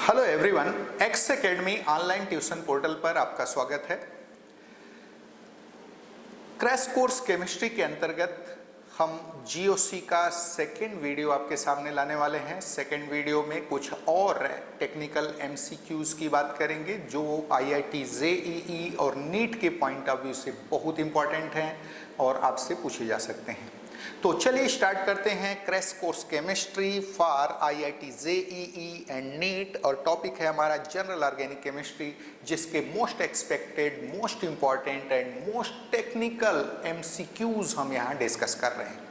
Hello everyone, x academy online tuition portal पर आपका स्वागत है। क्रैश कोर्स केमिस्ट्री के अंतर्गत हम जीओसी का सेकेंड वीडियो आपके सामने लाने वाले हैं। सेकेंड वीडियो में कुछ और टेक्निकल एमसीक्यूज की बात करेंगे जो आईआईटी जेईई और नीट के पॉइंट ऑफ व्यू से बहुत इंपॉर्टेंट हैं और आपसे पूछे जा सकते हैं। तो चलिए स्टार्ट करते हैं। Crash course chemistry for IIT JEE and NEET, और टॉपिक है हमारा जनरल ऑर्गेनिक केमिस्ट्री, जिसके most expected, most important and most technical MCQs हम यहाँ डिस्कस कर रहे हैं।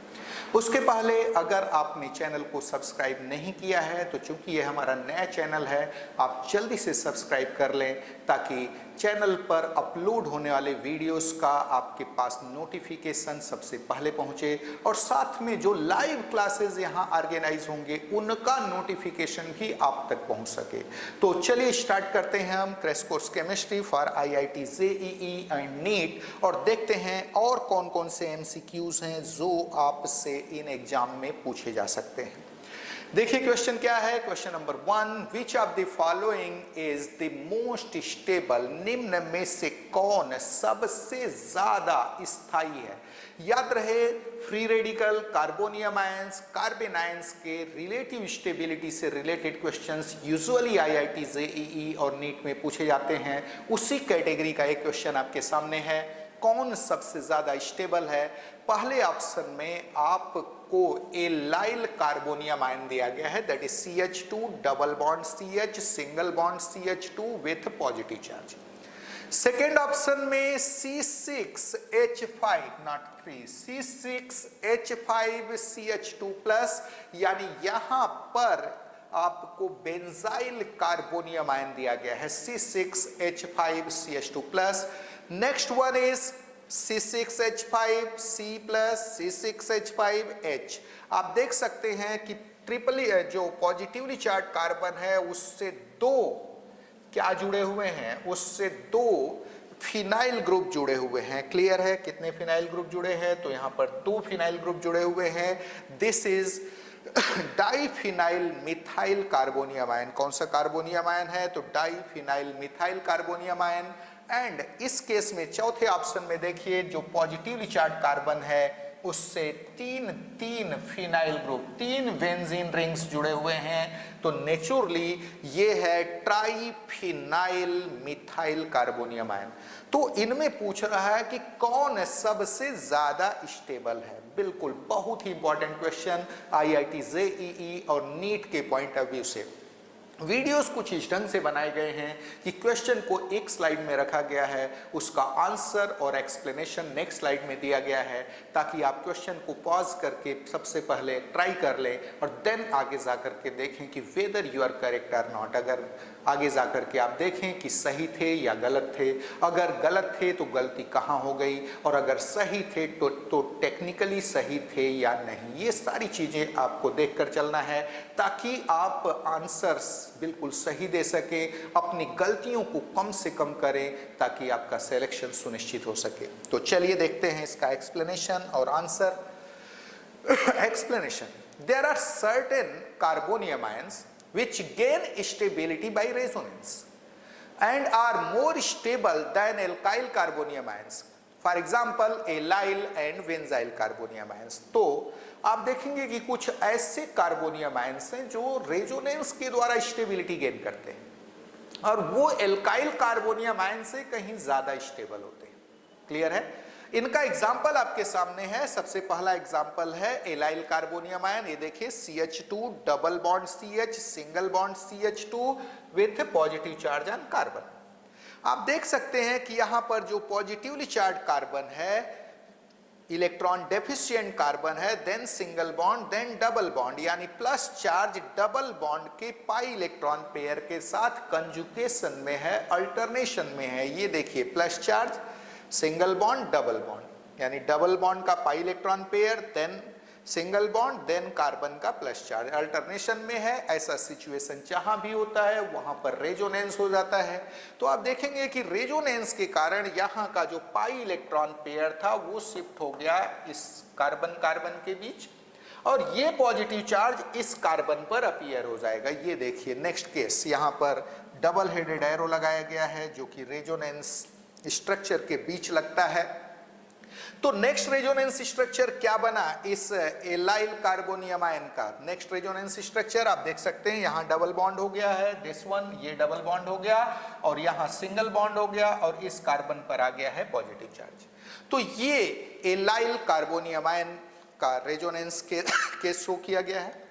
उसके पहले अगर आपने चैनल को सब्सक्राइब नहीं किया है तो चूंकि ये हमारा नया चैनल है, आप जल्दी से सब्सक्राइब कर लें ताकि चैनल पर अपलोड होने वाले वीडियोस का आपके पास नोटिफिकेशन सबसे पहले पहुंचे, और साथ में जो लाइव क्लासेस यहाँ ऑर्गेनाइज होंगे उनका नोटिफिकेशन भी आप तक पहुंच सके। तो चलिए स्टार्ट करते हैं हम crash course chemistry for IIT JEE and NEET, और देखते हैं और कौन कौन से एमसीक्यूज हैं जो आपसे इन एग्जाम में पूछे जा सकते हैं। देखिए क्वेश्चन क्या है। Question number 1, which of the following is the most stable, निम्न में से कौन सबसे ज्यादा स्थायी है। याद रहे, free radical, carbonium ions, carbon ions के रिलेटिव स्टेबिलिटी से related questions usually IIT JEE और नीट में पूछे जाते हैं। उसी कैटेगरी का एक क्वेश्चन आपके सामने है, कौन सबसे ज्यादा स्टेबल है। पहले ऑप्शन में आपको एलाइल कार्बोनियम आयन दिया गया है, that is CH2 double bond CH single bond CH2 with positive charge. Second option में C6H5 not 3 C6H5 CH2 plus, यानी यहां पर आपको बेंजाइल कार्बोनियम आयन दिया गया है C6H5 CH2 plus. Next one is C6H5 C plus C6H5H। आप देख सकते हैं कि ट्रिपली जो पॉजिटिवली चार्ज कार्बन है उससे दो क्या जुड़े हुए हैं, उससे दो फिनाइल ग्रुप जुड़े हुए हैं। क्लियर है, कितने फिनाइल ग्रुप जुड़े हैं, तो यहां पर 2 फिनाइल ग्रुप जुड़े हुए हैं। This is diphenyl methyl carbonium ion. कौन सा कार्बोनियम आयन है, तो diphenyl methyl carbonium ion. And इस केस में चौथे ऑप्शन में देखिए, जो पॉजिटिवली चार्ज कार्बन है उससे तीन फिनाइल ग्रुप, 3 बेंजीन रिंग्स जुड़े हुए हैं, तो नेचुरली ये है ट्राइफिनाइल मिथाइल कार्बोनियम आयन। तो इनमें पूछ रहा है कि कौन सबसे ज्यादा स्टेबल है। बिल्कुल बहुत ही इंपॉर्टेंट क्वेश्चन आईआईटी जेईई और नीट के पॉइंट ऑफ व्यू से। वीडियोस कुछ इस ढंग से बनाए गए हैं कि क्वेश्चन को एक स्लाइड में रखा गया है, उसका आंसर और एक्सप्लेनेशन नेक्स्ट स्लाइड में दिया गया है, ताकि आप क्वेश्चन को पॉज करके सबसे पहले ट्राई कर लें और देन आगे जा करके देखें कि वेदर यू आर करेक्ट और नॉट। अगर आगे जा करके आप देखें कि सही थे या गलत थे, अगर गलत थे तो गलती कहाँ हो गई, और अगर सही थे तो टेक्निकली सही थे या नहीं। ये सारी चीजें आपको देखकर चलना है ताकि आप आंसर्स बिल्कुल सही दे सके, अपनी गलतियों को कम से कम करें ताकि आपका सिलेक्शन सुनिश्चित हो सके। तो चलिए देखते हैं इसका एक्सप्लेनेशन और answer. Explanation, there are certain carbonium ions which gain stability by resonance and are more stable than alkyl carbonium ions, for example allyl and benzyl carbonium ions। तो आप देखेंगे कि कुछ ऐसे कार्बोनियम आयंस हैं जो रेजोनेंस के द्वारा स्टेबिलिटी गेन करते हैं और वो एल्काइल कार्बोनियम आयन से कहीं ज्यादा स्टेबल होते हैं। क्लियर है। इनका एग्जाम्पल आपके सामने है। सबसे पहला एग्जाम्पल है एलाइल कार्बोनियम आयन। ये देखिए CH2 double bond CH single bond CH2 with positive charge on carbon. आप देख सकते हैं कि यहां पर जो पॉजिटिवली चार्ज कार्बन है, इलेक्ट्रॉन डेफिशिएंट कार्बन है, then single bond, then double bond, यानी प्लस चार्ज डबल बॉन्ड के पाई इलेक्ट्रॉन पेयर के साथ कंजुगेशन में है, अल्टरनेशन में है। ये देखिए plus charge, single bond, double bond, यानी डबल बॉन्ड का pi electron pair, then single bond, then carbon का प्लस चार्ज, अल्टरनेशन में है। ऐसा सिचुएशन जहां भी होता है वहां पर रेजोनेंस हो जाता है। तो आप देखेंगे कि रेजोनेंस के कारण यहां का जो पाई इलेक्ट्रॉन पेयर था वो शिफ्ट हो गया इस कार्बन कार्बन के बीच, और ये पॉजिटिव चार्ज इस कार्बन पर अपीयर हो जाएगा। ये देखिए नेक्स्ट केस, यहां पर डबल हेडेड एरो लगाया गया है जो कि रेजोनेंस स्ट्रक्चर के बीच लगता है। तो नेक्स्ट रेजोनेंस स्ट्रक्चर क्या बना इस एलाइल कार्बोनियम आयन का? नेक्स्ट रेजोनेंस स्ट्रक्चर आप देख सकते हैं, यहां डबल बॉन्ड हो गया है, दिस वन, ये डबल बॉन्ड हो गया और यहां सिंगल बॉन्ड हो गया और इस कार्बन पर आ गया है पॉजिटिव चार्ज। तो ये एलाइल कार्बोनियम आयन का रेजोनेंस के शो किया गया है।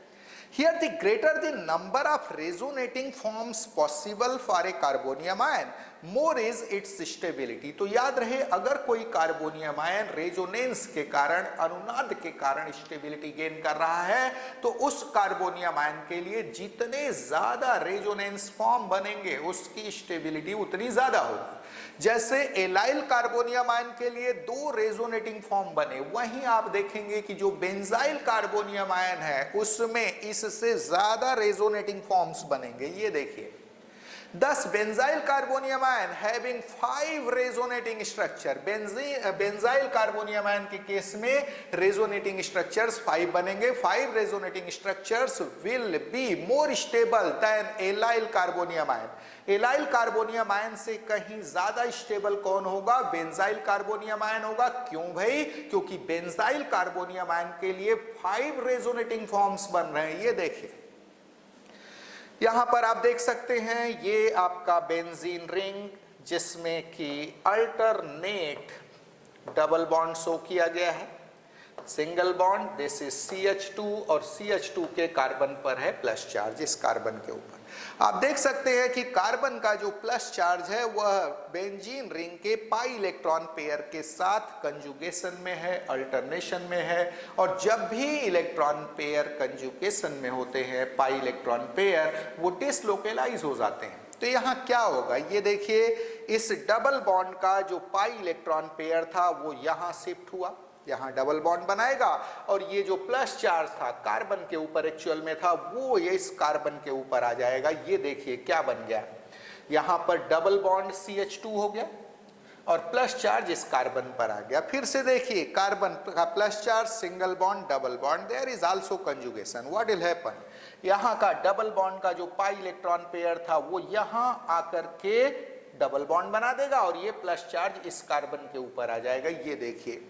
Here the greater the number of resonating forms possible for a carbonium ion, more is its stability। तो याद रहे, अगर कोई कार्बोनियम आयन रेजोनेंस के कारण, अनुनाद के कारण स्टेबिलिटी गेन कर रहा है, तो उस कार्बोनियम आयन के लिए जितने ज्यादा रेजोनेंस फॉर्म बनेंगे उसकी स्टेबिलिटी उतनी ज्यादा होगी। जैसे एलाइल कार्बोनियम आयन के लिए 2 रेजोनेटिंग फॉर्म बने, वहीं आप देखेंगे कि जो बेंजाइल कार्बोनियम आयन है उसमें इससे ज्यादा रेजोनेटिंग फॉर्म्स बनेंगे। ये देखिए, Thus benzyl carbonium ion having 5 resonating structure, benzyl carbonium ion के केस में resonating structures 5 बनेंगे। 5 resonating structures will be more stable than allyl carbonium ion। Allyl carbonium ion से कहीं ज्यादा स्टेबल कौन होगा? बेंजाइल कार्बोनियम आयन होगा। क्यों भाई? क्योंकि बेंजाइल कार्बोनियम आयन के लिए 5 रेजोनेटिंग फॉर्म्स बन रहे हैं। ये देखिए, यहां पर आप देख सकते हैं, ये आपका बेंजीन रिंग जिसमें कि अल्टरनेट डबल बॉन्ड शो किया गया है, single bond, this is CH2 और CH2 के कार्बन पर है प्लस चार्ज इस कार्बन के ऊपर। आप देख सकते हैं कि कार्बन का जो प्लस चार्ज है वह बेंजीन रिंग के पाई इलेक्ट्रॉन पेयर के साथ कंजुगेशन में है, अल्टरनेशन में है। और जब भी इलेक्ट्रॉन पेयर कंजुगेशन में होते हैं, पाई इलेक्ट्रॉन पेयर, वो डिसलोकेलाइज हो जाते हैं। तो यहां क्या होगा? ये देखिए, इस डबल बॉन्ड का जो पाई इलेक्ट्रॉन पेयर था वो यहां शिफ्ट हुआ, यहां डबल बॉन्ड बनाएगा और ये जो प्लस चार्ज था कार्बन के ऊपर एक्चुअल में था, वो ये इस कार्बन के ऊपर आ जाएगा। ये देखिए क्या बन गया, यहां पर डबल बॉन्ड CH2 हो गया और प्लस चार्ज इस कार्बन पर आ गया। फिर से देखिए, कार्बन का plus charge, single bond, double bond, there is also conjugation. What will happen? यहां का डबल बॉन्ड का जो पाई इलेक्ट्रॉन पेयर था वो यहां आकर के डबल बॉन्ड बना देगा और ये प्लस चार्ज इस कार्बन के ऊपर आ जाएगा। ये देखिए,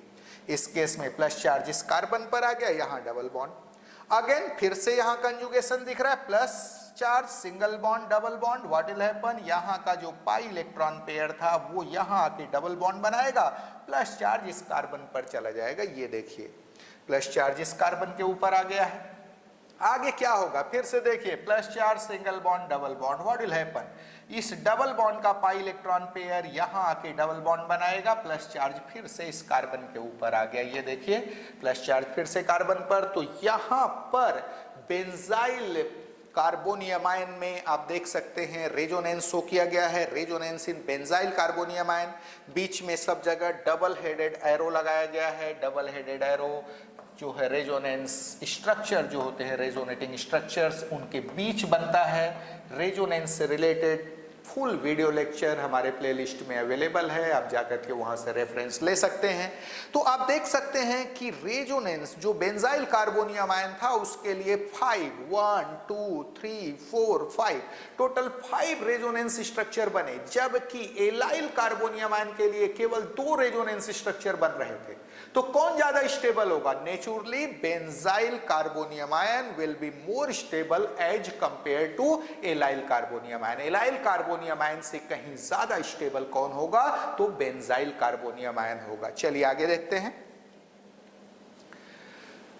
इस केस में प्लस चार्ज इस कार्बन पर आ गया, यहां डबल बॉन्ड। अगेन फिर से यहां कंजुगेशन दिख रहा है, plus charge, single bond, double bond. What will happen? यहां का जो पाई इलेक्ट्रॉन पेयर था वो यहां आके डबल बॉन्ड बनाएगा, प्लस चार्ज इस कार्बन पर चला जाएगा। ये देखिए, प्लस चार्ज इस कार्बन के ऊपर आ गया है। आगे क्या होगा? फिर से देखिए, plus charge, single bond, double bond. What will happen? इस डबल बॉन्ड का पाई इलेक्ट्रॉन पेयर यहां आके डबल बॉन्ड बनाएगा, प्लस चार्ज फिर से इस कार्बन के ऊपर आ गया। ये देखिए, प्लस चार्ज फिर से कार्बन पर। तो यहां पर बेंजाइल कार्बोनियम आयन में आप देख सकते हैं रेजोनेंस शो किया गया है, resonance in benzyl carbonium ion. बीच में सब जगह डबल हेडेड एरो लगाया गया है। डबल हेडेड एरो जो है रेजोनेंस स्ट्रक्चर जो होते हैं, रेजोनेटिंग स्ट्रक्चर्स, उनके बीच बनता है। रेजोनेंस से रिलेटेड फुल वीडियो लेक्चर हमारे प्लेलिस्ट में अवेलेबल है, आप जाकर के वहां से रेफरेंस ले सकते हैं। तो आप देख सकते हैं कि रेजोनेंस जो बेंजाइल कार्बोनियम आयन था उसके लिए 1 2 3 4 5 टोटल 5 रेजोनेंस स्ट्रक्चर बने, जबकि एलाइल कार्बोनियम आयन के लिए केवल 2 रेजोनेंस स्ट्रक्चर बन रहे थे। तो कौन ज्यादा स्टेबल होगा? Naturally benzyl carbonium ion will be more stable as compare to allyl carbonium ion. Allyl carbonium ion से कहीं ज्यादा स्टेबल कौन होगा? तो बेंजाइल कार्बोनियम आयन होगा। चलिए आगे देखते हैं।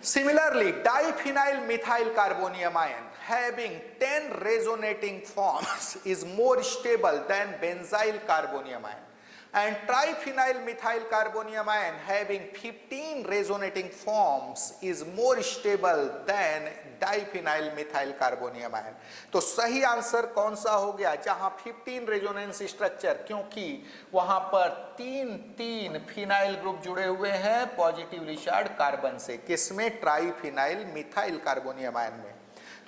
Similarly diphenyl methyl carbonium ion having 10 resonating forms is more stable than benzyl carbonium ion, and triphenyl methyl carbonium ion having 15 resonating forms is more stable than diphenyl methyl carbonium ion। तो सही answer कौन सा हो गया? जहां 15 resonance structure, क्योंकि वहां पर 3 फिनाइल ग्रुप जुड़े हुए हैं पॉजिटिवली चार्ज कार्बन से। किसमें? ट्राइफिनाइल मिथाइल कार्बोनियम आयन में।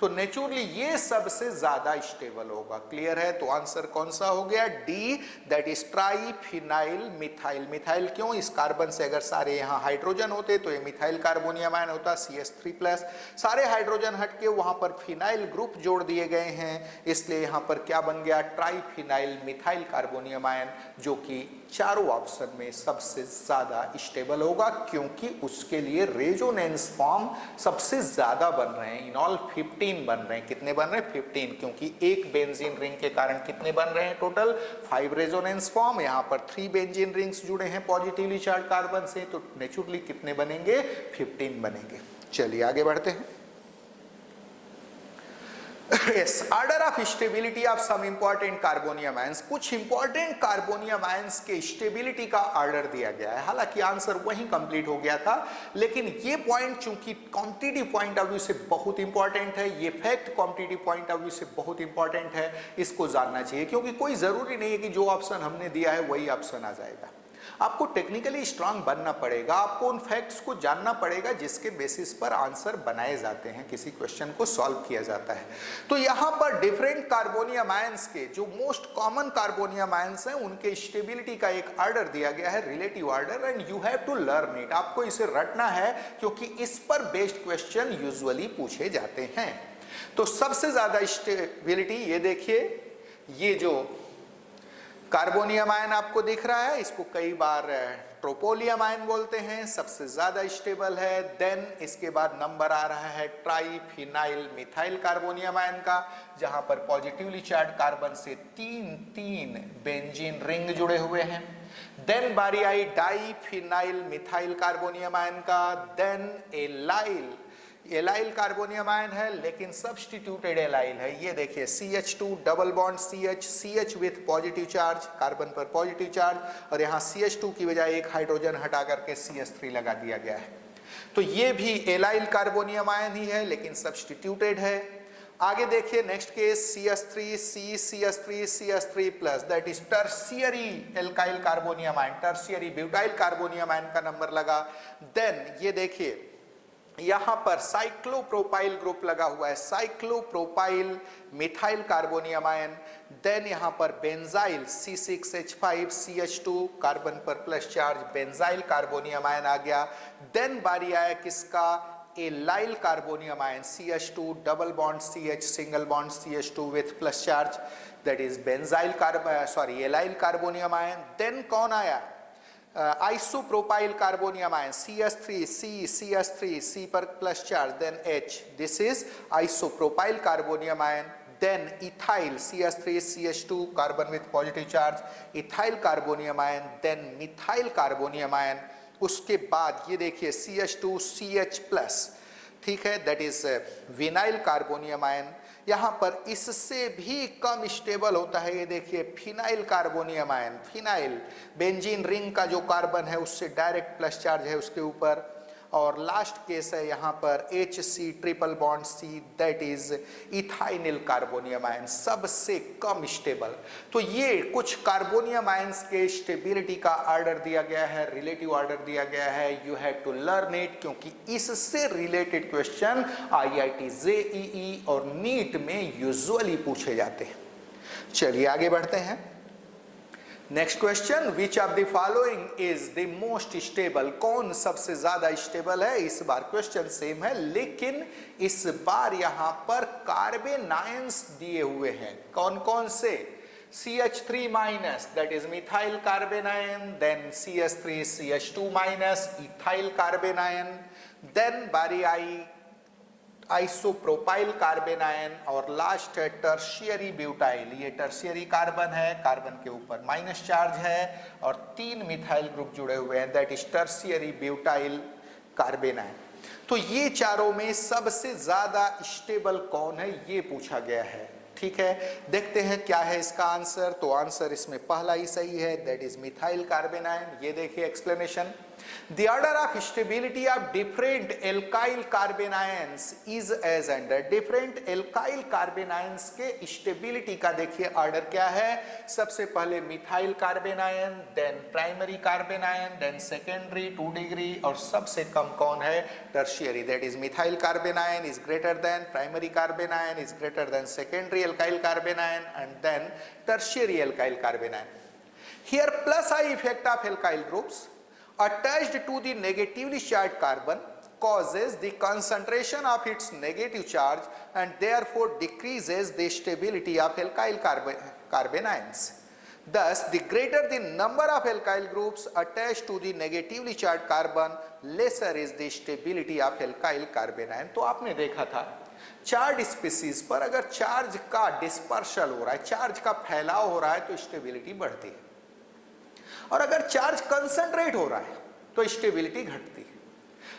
तो नेचुरली ये सबसे ज्यादा स्टेबल होगा। क्लियर है? तो आंसर कौन सा हो गया? D, that is triphenyl methyl. Methyl क्यों? इस कार्बन से अगर सारे यहाँ हाइड्रोजन होते तो ये मिथाइल कार्बोनियम आयन होता CH3+। सारे हाइड्रोजन हट के वहां पर फिनाइल ग्रुप जोड़ दिए गए हैं, इसलिए यहाँ पर क्या बन गया? ट्राइफिनाइल मिथाइल कार्बोनियम आयन, जो कि चारों ऑप्शन में सबसे ज्यादा स्टेबल होगा, क्योंकि उसके लिए रेजोनेंस फॉर्म सबसे ज्यादा बन रहे हैं। इन ऑल 15 बन रहे हैं। कितने बन रहे हैं? 15, क्योंकि एक बेंजीन रिंग के कारण कितने बन रहे हैं? Total 5 resonance form. यहाँ पर 3 बेंजीन रिंग्स जुड़े हैं पॉजिटिवली चार्ज कार्बन से, तो नेचुरली कितने बनेंगे? 15 बनेंगे। चलिए आगे बढ़ते हैं। Yes, order of stability of some important carbonium ions। कुछ इंपॉर्टेंट कार्बोनियम आयंस के स्टेबिलिटी का ऑर्डर दिया गया है। हालांकि आंसर वही कंप्लीट हो गया था, लेकिन ये पॉइंट चूंकि कॉम्पिटिटिव पॉइंट ऑफ व्यू से बहुत इंपॉर्टेंट है, ये fact competitive point of view से बहुत इंपॉर्टेंट है, इसको जानना चाहिए, क्योंकि कोई जरूरी नहीं है कि जो ऑप्शन हमने दिया है वही ऑप्शन आ जाएगा। आपको टेक्निकली स्ट्रांग बनना पड़ेगा, आपको उन फैक्ट्स को जानना पड़ेगा जिसके बेसिस पर आंसर बनाए जाते हैं, किसी क्वेश्चन को सॉल्व किया जाता है। तो यहां पर डिफरेंट कार्बोनियम आयंस के जो मोस्ट कॉमन कार्बोनियम आयंस हैं उनके स्टेबिलिटी का एक ऑर्डर दिया गया है, relative order, and you have to learn it. आपको इसे रटना है, क्योंकि इस पर बेस्ड क्वेश्चन यूजुअली पूछे जाते हैं। तो सबसे ज्यादा स्टेबिलिटी, ये देखिए, ये जो कार्बोनियम आयन आपको दिख रहा है, इसको कई बार ट्रोपोलियम आयन बोलते हैं, सबसे ज्यादा स्टेबल है। देन इसके बाद नंबर आ रहा है ट्राइफिनाइल मिथाइल कार्बोनियम आयन का, जहां पर पॉजिटिवली चार्ज कार्बन से 3 बेंजीन रिंग जुड़े हुए हैं। देन बारी आई डाइफिनाइल मिथाइल कार्बोनियम आयन का। देन एलाइल कार्बोनियम आयन है, लेकिन सब्स्टिट्यूटेड एलाइल है। ये देखिए CH2 double bond CH with positive charge, carbon पर पॉजिटिव चार्ज, और यहाँ CH2 की बजाय एक हाइड्रोजन हटा करके CH3 लगा दिया गया है। तो ये भी एलाइल कार्बोनियम आयन ही है, लेकिन सब्स्टिट्यूटेड है। आगे देखिए next case CH3 that is tertiary alkyl carbonium ion, tertiary butyl carbonium ion का नंबर लगा। देन ये देखिए यहां पर साइक्लोप्रोपाइल ग्रुप लगा हुआ है, cyclopropyl methyl carbonium ion. Then यहां पर बेंजाइल C6H5CH2 कार्बन पर plus charge, benzyl carbonium ion आ गया। देन बारी आया किसका? Allyl carbonium ion, CH2 double bond CH single bond CH2 with plus charge, that is benzyl allyl carbonium ion. Then कौन आया? आइसोप्रोपाइल कार्बोनियम आयन, CH3 पर plus charge, then H, this is isopropyl carbonium ion. Then ethyl CH3CH2 carbon with positive charge, ethyl carbonium ion. Then methyl carbonium ion. उसके बाद ये देखिए CH2CH+, ठीक है, that is vinyl carbonium ion. यहां पर इससे भी कम स्टेबल होता है, ये देखिए phenyl carbonium ion. Phenyl benzene ring का जो कार्बन है उससे डायरेक्ट प्लस चार्ज है उसके ऊपर। और लास्ट केस है यहाँ पर HC triple bond C, that is ethynyl carbonium ion, सबसे कम स्टेबल। तो ये कुछ कार्बोनियम आयंस के स्टेबिलिटी का ऑर्डर दिया गया है, रिलेटिव ऑर्डर दिया गया है। You have to learn it, क्योंकि इससे रिलेटेड क्वेश्चन IIT JEE और नीट में यूजुअली पूछे जाते हैं। चलिए आगे बढ़ते हैं। Next question, which of the following is the most stable? कौन सबसे ज्यादा स्टेबल है? इस बार क्वेश्चन सेम है, लेकिन इस बार यहां पर कार्बन आयंस दिए हुए हैं। कौन कौन से? CH3- that is methyl carbon ion. Then CH3CH2- ethyl carbon ion. Then बारी आई आइसोप्रोपाइल कार्बन आयन, और लास्ट है टर्शियरी ब्यूटाइल। ये टर्शियरी कार्बन है, कार्बन के ऊपर माइनस चार्ज है और 3 मिथाइल ग्रुप जुड़े हुए हैं, that is tertiary butyl carbon ion. तो ये चारों में सबसे ज्यादा स्टेबल कौन है, ये पूछा गया है। ठीक है, देखते हैं क्या है इसका आंसर। तो आंसर इसमें पहला ही सही है, that is methyl carbon ion. ये देखिए explanation, The order of stability of different alkyl carbon ions is as under. different alkyl carbon ions के स्टेबिलिटी का देखिए ऑर्डर क्या है। सबसे पहले methyl carbon ion, then primary carbon ion, then secondary 2 degree, और सबसे कम कौन है? Tertiary. That is methyl carbon ion is greater than primary carbon ion is greater than secondary alkyl carbon ion and then tertiary alkyl carbon ion. Here plus I effect of alkyl groups attached to the negatively charged carbon causes the concentration of its negative charge and therefore decreases the stability of alkyl carbon ions. Thus, the greater the number of alkyl groups attached to the negatively charged carbon, lesser is the stability of alkyl carbon ion. तो आपने देखा था charge species पर अगर charge का dispersal हो रहा है, चार्ज का फैलाव हो रहा है तो स्टेबिलिटी बढ़ती है, और अगर चार्ज कंसंट्रेट हो रहा है तो स्टेबिलिटी घटती है।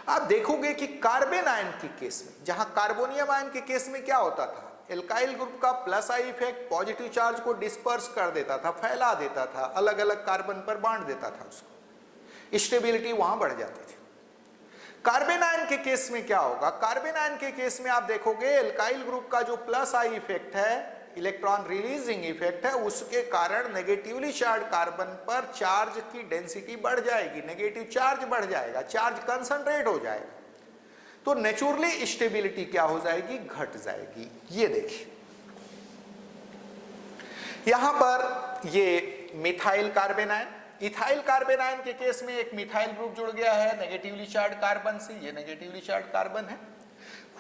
आप देखोगे कि कार्बन आयन के केस में, जहां कार्बोनियम आयन के केस में क्या होता था, एल्काइल ग्रुप का plus I effect positive charge को डिस्पर्स कर देता था, फैला देता था, अलग अलग कार्बन पर बांट देता था उसको, स्टेबिलिटी वहां बढ़ जाती थी। कार्बन आयन के केस में क्या होगा? कार्बन आयन के केस में आप देखोगे एल्काइल ग्रुप का जो प्लस आई इफेक्ट है, इलेक्ट्रॉन रिलीजिंग इफेक्ट है, उसके कारण नेगेटिवली चार्ज कार्बन पर चार्ज की डेंसिटी बढ़ जाएगी, नेगेटिव चार्ज बढ़ जाएगा, चार्ज कंसंट्रेट हो जाएगा, तो नेचुरली स्टेबिलिटी क्या हो जाएगी? घट जाएगी। ये देखिए यहां पर ये methyl carbon ion, ethyl carbon ion के केस में एक मिथाइल ग्रुप जुड़ गया है नेगेटिवली चार्ज कार्बन से, ये नेगेटिवली चार्ज कार्बन है।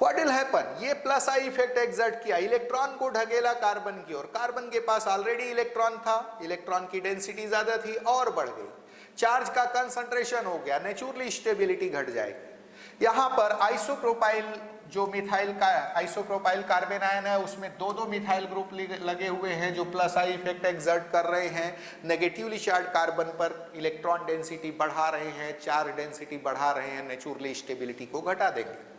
What will happen? ये प्लस आई इफेक्ट एग्जर्ट किया, इलेक्ट्रॉन को ढकेला कार्बन की ओर, कार्बन के पास ऑलरेडी इलेक्ट्रॉन था, इलेक्ट्रॉन की डेंसिटी ज्यादा थी और बढ़ गई, चार्ज का कंसंट्रेशन हो गया, नेचुरली स्टेबिलिटी घट जाएगी। यहां पर आइसोप्रोपाइल, जो मिथाइल का आइसोप्रोपाइल कार्बन आयन है, उसमें दो मिथाइल ग्रुप लगे हुए हैं जो प्लस आई इफेक्ट एग्जर्ट कर रहे हैं, नेगेटिवली चार्ज कार्बन पर इलेक्ट्रॉन डेंसिटी बढ़ा रहे हैं, चार्ज डेंसिटी बढ़ा रहे हैं, नेचुरली स्टेबिलिटी को घटा देंगे।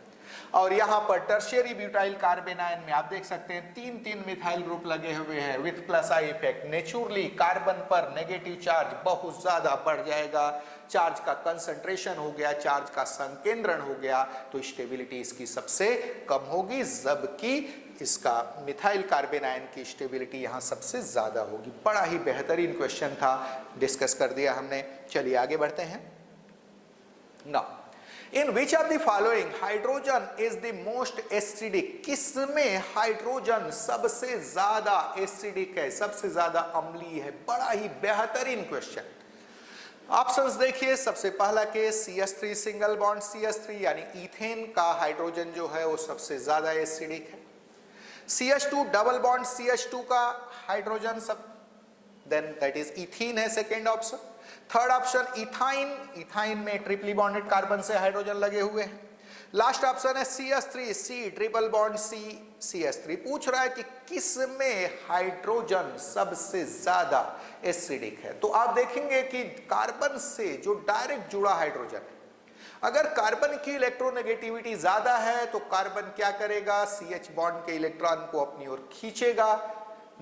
और यहां पर टर्शियरी ब्यूटाइल कार्बन आयन में आप देख सकते हैं तीन मिथाइल ग्रुप लगे हुए हैं with plus I effect, naturally carbon पर नेगेटिव चार्ज बहुत ज्यादा बढ़ जाएगा, चार्ज का कंसंट्रेशन हो गया, चार्ज का संकेंद्रण हो गया, तो स्टेबिलिटी इसकी सबसे कम होगी, जबकि इसका मिथाइल कार्बन आयन की स्टेबिलिटी यहां सबसे ज्यादा होगी। बड़ा ही बेहतरीन क्वेश्चन था, डिस्कस कर दिया हमने। चलिए आगे बढ़ते हैं। Now In which of the following hydrogen is the most acidic? किसमें हाइड्रोजन सबसे ज्यादा एसिडिक है, सबसे ज्यादा अम्लीय है? बड़ा ही बेहतरीन क्वेश्चन। ऑप्शंस देखिए, सबसे पहला case CH3 single bond CH3 यानी इथेन का हाइड्रोजन जो है वो सबसे ज्यादा एसिडिक है। CH2 डबल बॉन्ड CH2 का हाइड्रोजन सब, देन दैट इज इथीन है second option. Third option ethyne, ethyne में ट्रिपली बॉन्डेड कार्बन से हाइड्रोजन लगे हुए हैं। लास्ट ऑप्शन है CH3 C triple bond C CH3। पूछ रहा है कि किस में हाइड्रोजन सबसे ज्यादा एसिडिक है, तो आप देखेंगे कि कार्बन से जो डायरेक्ट जुड़ा हाइड्रोजन है, अगर कार्बन की इलेक्ट्रोनेगेटिविटी ज्यादा है तो कार्बन क्या करेगा? CH बॉन्ड के इलेक्ट्रॉन को अपनी ओर खींचेगा,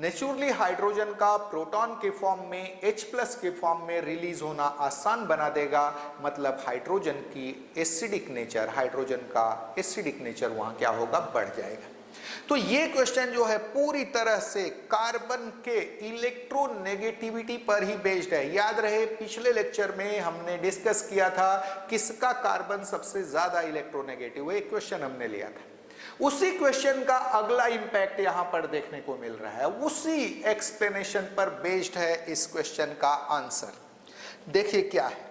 नेचुरली हाइड्रोजन का प्रोटॉन के फॉर्म में H प्लस के फॉर्म में रिलीज होना आसान बना देगा, मतलब हाइड्रोजन की एसिडिक नेचर, हाइड्रोजन का एसिडिक नेचर वहां क्या होगा? बढ़ जाएगा। तो ये क्वेश्चन जो है पूरी तरह से कार्बन के इलेक्ट्रोनेगेटिविटी पर ही बेस्ड है। याद रहे पिछले लेक्चर में हमने डिस्कस किया था किसका कार्बन सबसे ज्यादा इलेक्ट्रोनेगेटिव है, एक क्वेश्चन हमने लिया था। उसी क्वेश्चन का अगला इंपैक्ट यहां पर देखने को मिल रहा है, उसी एक्सप्लेनेशन पर बेस्ड है इस क्वेश्चन का आंसर। देखिए क्या है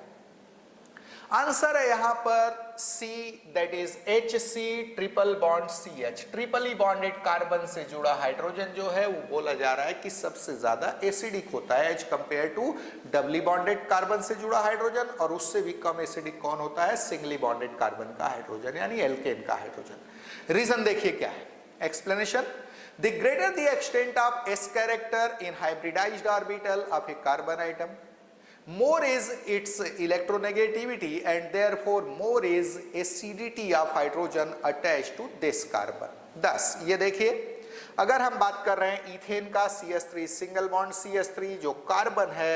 आंसर है यहां पर C, that is HC triple bond CH, triply bonded carbon से जुड़ा हाइड्रोजन जो है वो बोला जा रहा है कि सबसे ज्यादा एसिडिक होता है as compare to doubly bonded carbon से जुड़ा हाइड्रोजन, और उससे भी कम एसिडिक कौन होता है? सिंगली बॉन्डेड कार्बन का हाइड्रोजन यानी एल्केन का हाइड्रोजन। रीजन देखिए क्या है, explanation. The greater the extent of S character in hybridised orbital of A carbon atom, more is its electronegativity and therefore more is acidity of hydrogen attached to this carbon। thus ये देखिए अगर हम बात कर रहे हैं ethane का CH3 single bond CH3 जो कार्बन है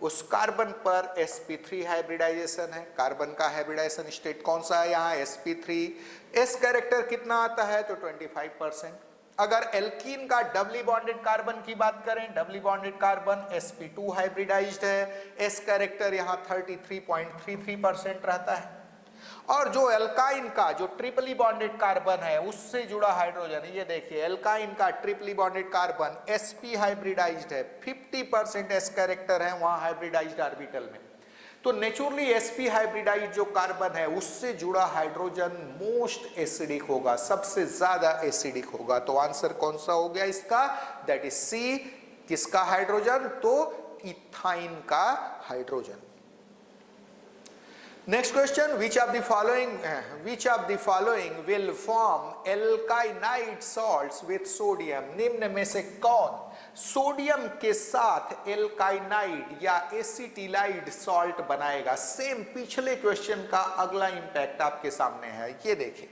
उस कार्बन पर sp3 हाइब्रिडाइजेशन है। कार्बन का हाइब्रिडाइजेशन स्टेट कौन सा है यहाँ, sp3। s कैरेक्टर कितना आता है, तो 25%। अगर एल्कीन का डबली बॉन्डेड कार्बन की बात करें, doubly bonded carbon sp2 hybridized है, s कैरेक्टर यहाँ 33.33% रहता है। और जो एल्काइन का जो ट्रिपली बॉन्डेड कार्बन है उससे जुड़ा हाइड्रोजन, ये देखिए एल्काइन का ट्रिपली बॉन्डेड कार्बन sp हाइब्रिडाइज्ड है, 50% s कैरेक्टर है वहां हाइब्रिडाइज्ड ऑर्बिटल में। तो नेचुरली sp हाइब्रिडाइज्ड जो कार्बन है उससे जुड़ा हाइड्रोजन मोस्ट एसिडिक होगा, सबसे ज्यादा एसिडिक होगा। तो आंसर कौन सा हो गया इसका, दैट इज सी। किसका हाइड्रोजन, तो इथाइन का hydrogen. Next question, which of the following will form alkynide salts with sodium? निम्न में से कौन सोडियम के साथ एल्काइनाइड या एसिटिलाइड सॉल्ट बनाएगा? सेम पिछले क्वेश्चन का अगला इंपैक्ट आपके सामने है, ये देखिए।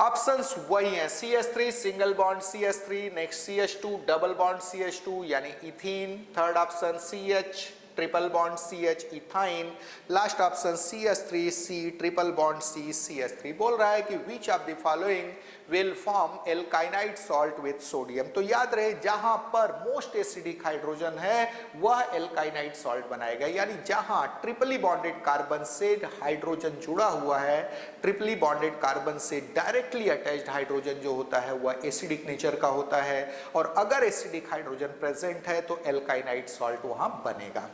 ऑप्शंस वही हैं, CH3 single bond CH3, next CH2 double bond CH2 यानी ethene, third option CH triple bond CH ethyne, last option CH3C triple bond C CH3। बोल रहा है कि which of the following will form alkynide salt with sodium. तो याद रहे जहां पर मोस्ट एसिडिक हाइड्रोजन है वह एल्काइनाइड सॉल्ट बनाएगा, यानी जहां ट्रिपली बॉन्डेड कार्बन से हाइड्रोजन जुड़ा हुआ है, ट्रिपली बॉन्डेड कार्बन से डायरेक्टली अटैच्ड हाइड्रोजन जो होता है वह एसिडिक नेचर का होता है, और अगर एसिडिक हाइड्रोजन प्रेजेंट है तो एल्काइनाइड सॉल्ट वहां बनेगा।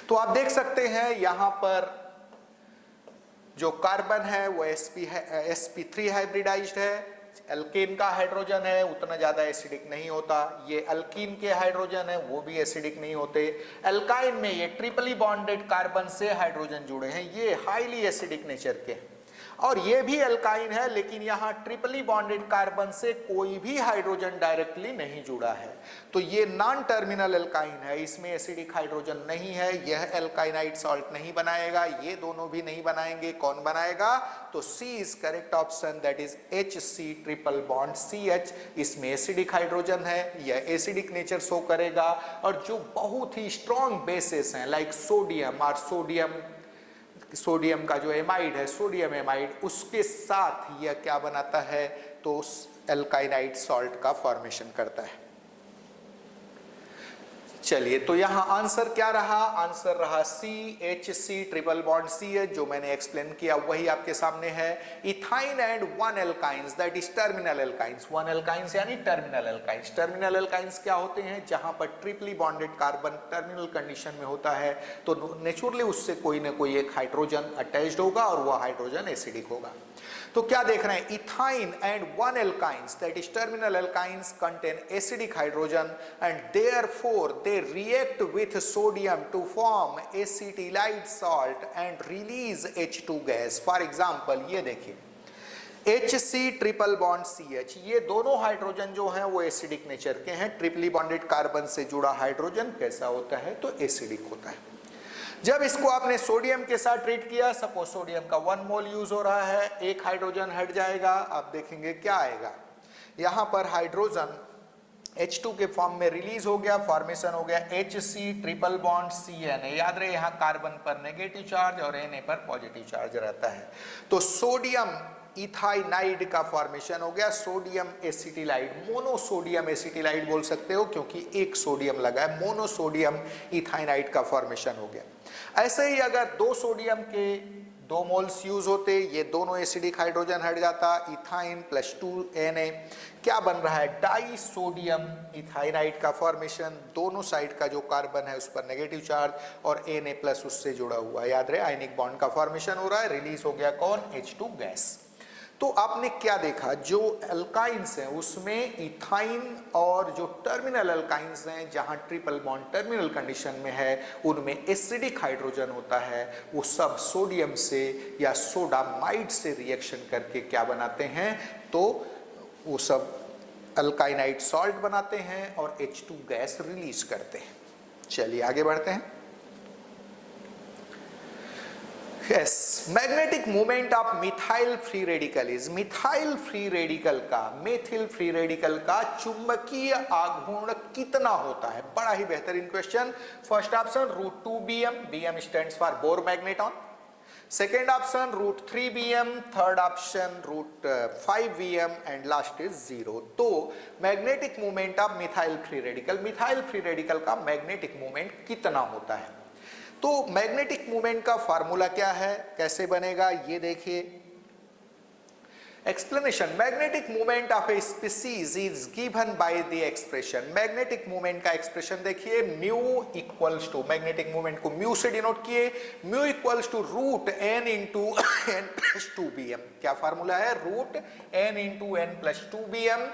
तो आप देख सकते हैं यहां पर जो कार्बन है वो sp3 हाइब्रिडाइज्ड है, एल्केन का हाइड्रोजन है उतना ज्यादा एसिडिक नहीं होता, ये अल्कीन के हाइड्रोजन है वो भी एसिडिक नहीं होते। एल्काइन में ये ट्रिपली बॉन्डेड कार्बन से हाइड्रोजन जुड़े हैं, ये हाईली एसिडिक नेचर के, और ये भी एल्काइन है लेकिन यहाँ ट्रिपली बॉन्डेड कार्बन से कोई भी हाइड्रोजन डायरेक्टली नहीं जुड़ा है, तो ये नॉन टर्मिनल एल्काइन है, इसमें एसिडिक हाइड्रोजन नहीं है, यह एल्काइनाइड सॉल्ट नहीं बनाएगा, ये दोनों भी नहीं बनाएंगे। कौन बनाएगा, तो C is correct option, that is HC triple bond CH। इसमें एसिडिक हाइड्रोजन है, यह एसिडिक नेचर शो करेगा, और जो बहुत ही स्ट्रॉन्ग बेसिस हैं लाइक सोडियम, और सोडियम का जो एमाइड है सोडियम एमाइड, उसके साथ यह क्या बनाता है, तो एल्काइनाइड सॉल्ट का फॉर्मेशन करता है। चलिए, तो यहां आंसर क्या रहा, आंसर रहा सी, HC ट्रिपल बॉन्ड CH, जो मैंने एक्सप्लेन किया वही आपके सामने है। Ethyne and one alkynes, that is terminal alkynes. One alkynes यानी टर्मिनल एल्काइंस। टर्मिनल एल्काइंस क्या होते हैं, जहां पर ट्रिपली बॉन्डेड कार्बन टर्मिनल कंडीशन में होता है, तो नेचुरली उससे कोई ना कोई एक हाइड्रोजन अटैच्ड होगा और वह हाइड्रोजन एसिडिक होगा। तो क्या देख रहे हैं, ethyne and one alkynes, that is terminal alkynes, contain acidic hydrogen and therefore they react with sodium to form acetylide salt and release H2 gas। For example ये देखिए HC ट्रिपल बॉन्ड CH, ये दोनों hydrogen जो हैं वो acidic nature के हैं। ट्रिपली bonded carbon से जुड़ा हाइड्रोजन कैसा होता है, तो एसिडिक होता है। जब इसको आपने सोडियम के साथ ट्रीट किया, सपोज सोडियम का 1 मोल यूज हो रहा है, एक हाइड्रोजन हट जाएगा, आप देखेंगे क्या आएगा, यहां पर हाइड्रोजन H2 के फॉर्म में रिलीज हो गया, फॉर्मेशन हो गया HC ट्रिपल बॉन्ड CN। याद रहे यहाँ कार्बन पर नेगेटिव चार्ज और Na पर पॉजिटिव चार्ज रहता है, तो सोडियम इथाइनाइड का फॉर्मेशन हो गया, सोडियम एसिटिलाइड, मोनोसोडियम एसिटिलाइड बोल सकते हो क्योंकि एक सोडियम लगा है, मोनोसोडियम इथाइनाइड का फॉर्मेशन हो गया। ऐसे ही अगर 2 सोडियम के 2 मोल्स यूज होते, ये दोनों एसिडिक हाइड्रोजन हट जाता, इथाइन प्लस 2 Na, क्या बन रहा है, डाई सोडियम इथाइनाइड का फॉर्मेशन, दोनों साइड का जो कार्बन है उस पर नेगेटिव चार्ज और Na प्लस उससे जुड़ा हुआ है, याद रहे आयनिक बॉन्ड का फॉर्मेशन हो रहा है, रिलीज हो गया कौन, H2 गैस। तो आपने क्या देखा, जो अल्काइंस हैं उसमें इथाइन और जो टर्मिनल अल्काइंस हैं जहां ट्रिपल बॉन्ड टर्मिनल कंडीशन में है उनमें एसिडिक हाइड्रोजन होता है, वो सब सोडियम से या सोडामाइड से रिएक्शन करके क्या बनाते हैं, तो वो सब अल्काइनाइड सॉल्ट बनाते हैं और H2 गैस रिलीज करते हैं। चलिए आगे बढ़ते हैं। Yes, magnetic movement of methyl free radical is, methyl free radical का, मेथिल फ्री रेडिकल का चुंबकीय आघूर्ण कितना होता है? बड़ा ही बेहतरीन question. First option √2bm, bm stands for bore magneton. Second option √3bm, third option √5bm and last is 0। तो magnetic movement of methyl free radical, methyl free radical का मैग्नेटिक मूवमेंट कितना होता है? तो मैग्नेटिक मूवमेंट का formula क्या है, कैसे बनेगा, ये देखिए। Explanation, magnetic movement of a species is given by the expression. Magnetic movement का एक्सप्रेशन देखिए, mu equals to, magnetic movement को म्यू से डिनोट किए, mu equals to √n into n plus 2bm। क्या फार्मूला है? √n into n plus 2bm,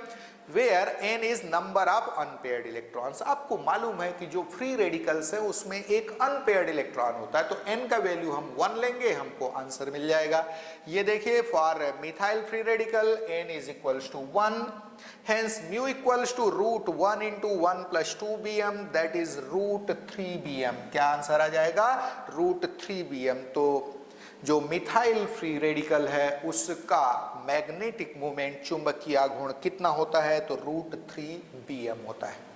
where n is number of unpaired electrons. आपको मालूम है कि जो फ्री रेडिकल्स है उसमें एक अनपेयर्ड इलेक्ट्रॉन होता है, तो n का वैल्यू हम 1 लेंगे, हमको आंसर मिल जाएगा। ये देखिए, for methyl free radical n is equals to 1, hence mu equals to √1 into 1 plus 2bm, that is √3bm। क्या आंसर आ जाएगा? √3bm। तो जो मिथाइल फ्री रेडिकल है उसका मैग्नेटिक मूवमेंट, चुंबकीय आघूर्ण कितना होता है? तो √3bm होता है।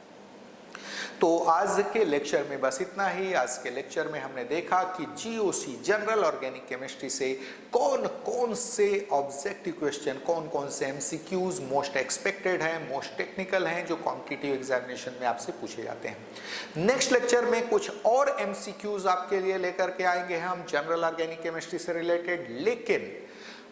तो आज के लेक्चर में बस इतना ही। आज के लेक्चर में हमने देखा कि जीओसी, जनरल ऑर्गेनिक केमिस्ट्री से कौन कौन से ऑब्जेक्टिव क्वेश्चन, कौन कौन से एमसीक्यूज मोस्ट एक्सपेक्टेड हैं, मोस्ट टेक्निकल हैं, जो कॉम्पिटिटिव एग्जामिनेशन में आपसे पूछे जाते हैं। नेक्स्ट लेक्चर में कुछ और एमसीक्यूज आपके लिए लेकर के आएंगे हम, जनरल ऑर्गेनिक केमिस्ट्री से रिलेटेड। लेकिन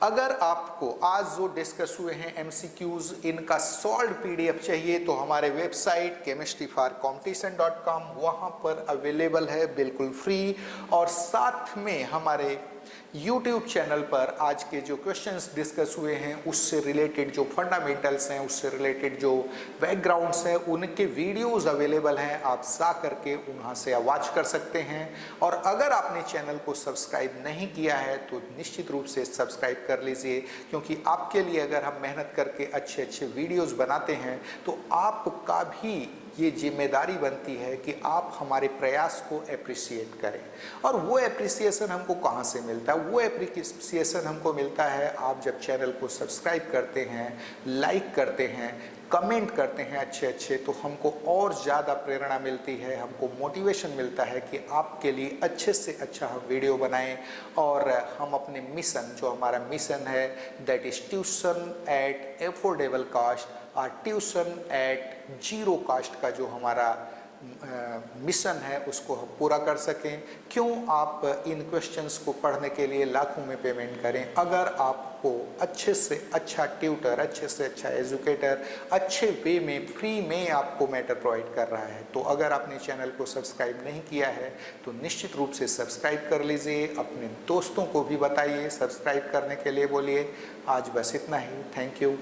अगर आपको आज जो डिस्कस हुए हैं एमसीक्यूज, इनका सॉल्व पीडीएफ चाहिए तो हमारे वेबसाइट chemistryforcompetition.com वहां पर अवेलेबल है, बिल्कुल फ्री। और साथ में हमारे YouTube चैनल पर आज के जो क्वेश्चंस डिस्कस हुए हैं उससे रिलेटेड जो फंडामेंटल्स हैं, उससे रिलेटेड जो बैकग्राउंड्स हैं, उनके वीडियोस अवेलेबल हैं, आप जा करके वहाँ से वॉच कर सकते हैं। और अगर आपने चैनल को सब्सक्राइब नहीं किया है तो निश्चित रूप से सब्सक्राइब कर लीजिए, क्योंकि आपके लिए अगर हम मेहनत करके अच्छे अच्छे वीडियोस बनाते हैं तो आपका भी ये जिम्मेदारी बनती है कि आप हमारे प्रयास को एप्रिशिएट करें। और वो एप्रिसिएशन हमको कहाँ से मिलता है? वो एप्रिसिएशन हमको मिलता है आप जब चैनल को सब्सक्राइब करते हैं, लाइक करते हैं, कमेंट करते हैं अच्छे अच्छे, तो हमको और ज़्यादा प्रेरणा मिलती है, हमको मोटिवेशन मिलता है कि आपके लिए अच्छे से अच्छा हम वीडियो बनाएं और हम अपने मिशन, जो हमारा मिशन है that is tuition at affordable cost और ट्यूशन एट 0 कास्ट का जो हमारा मिशन है उसको हम पूरा कर सकें। क्यों आप इन क्वेश्चंस को पढ़ने के लिए लाखों में पेमेंट करें, अगर आपको अच्छे से अच्छा ट्यूटर, अच्छे से अच्छा एजुकेटर अच्छे वे में फ्री में आपको मैटर प्रोवाइड कर रहा है। तो अगर आपने चैनल को सब्सक्राइब नहीं किया है तो निश्चित रूप से सब्सक्राइब कर लीजिए, अपने दोस्तों को भी बताइए, सब्सक्राइब करने के लिए बोलिए। आज बस इतना ही। Thank you.